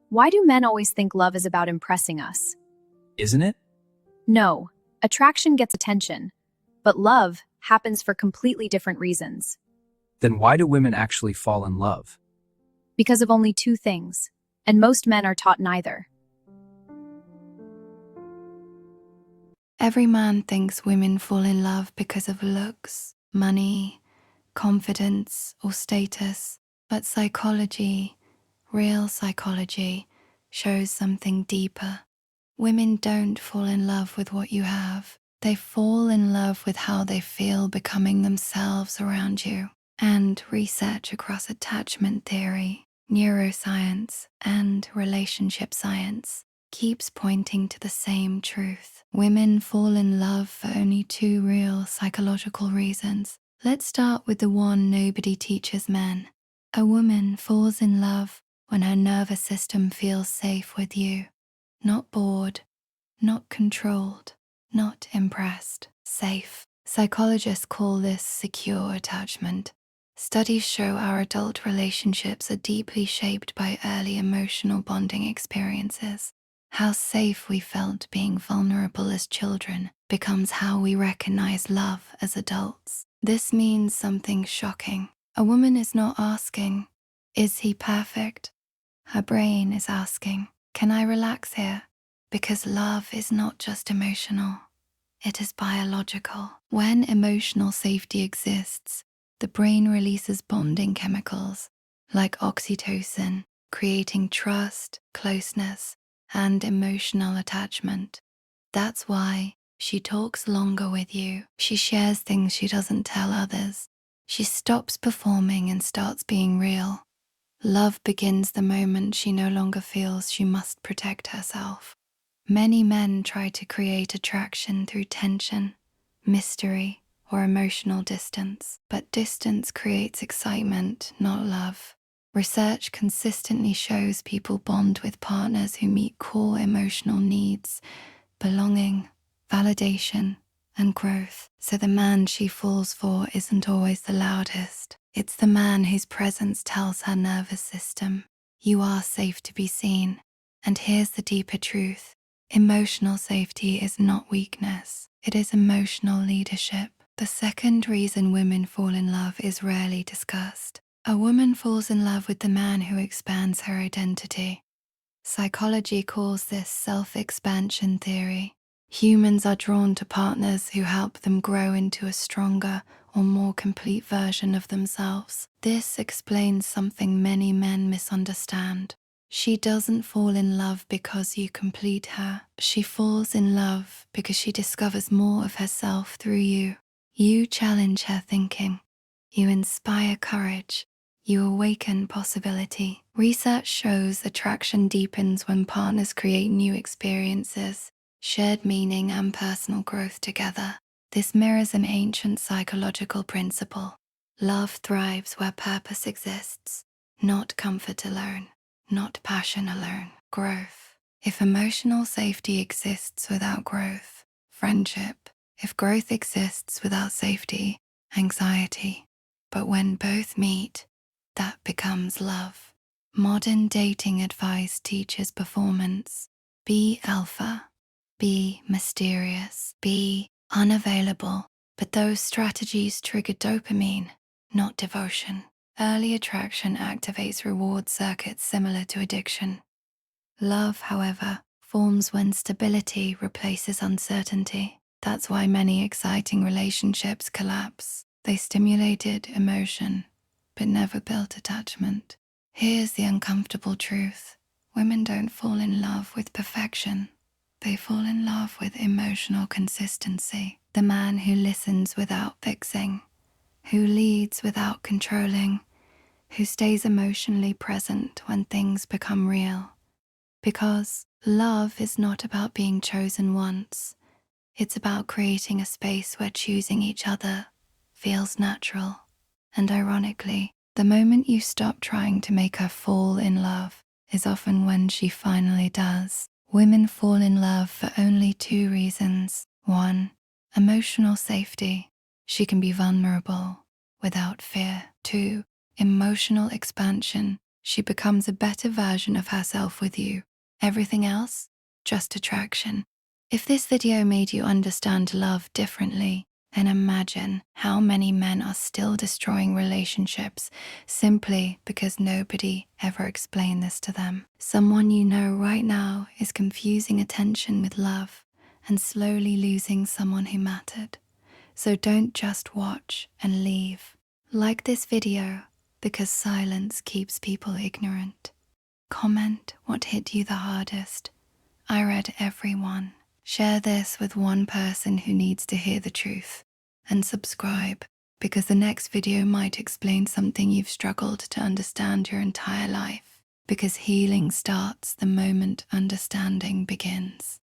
Why do men always think love is about impressing us? Isn't it? No, attraction gets attention, but love happens for completely different reasons. Then why do women actually fall in love? Because of only two things, and most men are taught neither. Every man thinks women fall in love because of looks, money, confidence, or status, but psychology, real psychology, shows something deeper. Women don't fall in love with what you have. They fall in love with how they feel becoming themselves around you. And research across attachment theory, neuroscience, and relationship science keeps pointing to the same truth. Women fall in love for only two real psychological reasons. Let's start with the one nobody teaches men. A woman falls in love when her nervous system feels safe with you. Not bored, not controlled, not impressed, safe. Psychologists call this secure attachment. Studies show our adult relationships are deeply shaped by early emotional bonding experiences. How safe we felt being vulnerable as children becomes how we recognize love as adults. This means something shocking. A woman is not asking, "Is he perfect?" Her brain is asking, "Can I relax here?" Because love is not just emotional, it is biological. When emotional safety exists, the brain releases bonding chemicals like oxytocin, creating trust, closeness, and emotional attachment. That's why she talks longer with you. She shares things she doesn't tell others. She stops performing and starts being real. Love begins the moment she no longer feels she must protect herself. Many men try to create attraction through tension, mystery, or emotional distance, but distance creates excitement, not love. Research consistently shows people bond with partners who meet core emotional needs, belonging, validation, and growth. So the man she falls for isn't always the loudest. It's the man whose presence tells her nervous system, "You are safe to be seen." And here's the deeper truth. Emotional safety is not weakness. It is emotional leadership. The second reason women fall in love is rarely discussed. A woman falls in love with the man who expands her identity. Psychology calls this self-expansion theory. Humans are drawn to partners who help them grow into a stronger or more complete version of themselves. This explains something many men misunderstand. She doesn't fall in love because you complete her. She falls in love because she discovers more of herself through you. You challenge her thinking. You inspire courage. You awaken possibility. Research shows attraction deepens when partners create new experiences, shared meaning, and personal growth together. This mirrors an ancient psychological principle. Love thrives where purpose exists, not comfort alone, not passion alone, growth. If emotional safety exists without growth, friendship. If growth exists without safety, anxiety. But when both meet, that becomes love. Modern dating advice teaches performance. Be alpha, be mysterious, be unavailable. But those strategies trigger dopamine, not devotion. Early attraction activates reward circuits similar to addiction. Love, however, forms when stability replaces uncertainty. That's why many exciting relationships collapse. They stimulated emotion, but never built attachment. Here's the uncomfortable truth. Women don't fall in love with perfection. They fall in love with emotional consistency. The man who listens without fixing, who leads without controlling, who stays emotionally present when things become real. Because love is not about being chosen once. It's about creating a space where choosing each other feels natural. And ironically, the moment you stop trying to make her fall in love is often when she finally does. Women fall in love for only two reasons. One, emotional safety. She can be vulnerable without fear. Two, emotional expansion. She becomes a better version of herself with you. Everything else, just attraction. If this video made you understand love differently, then imagine how many men are still destroying relationships simply because nobody ever explained this to them. Someone you know right now is confusing attention with love and slowly losing someone who mattered. So don't just watch and leave. Like this video, because silence keeps people ignorant. Comment what hit you the hardest. I read every one. Share this with one person who needs to hear the truth. And subscribe, because the next video might explain something you've struggled to understand your entire life. Because healing starts the moment understanding begins.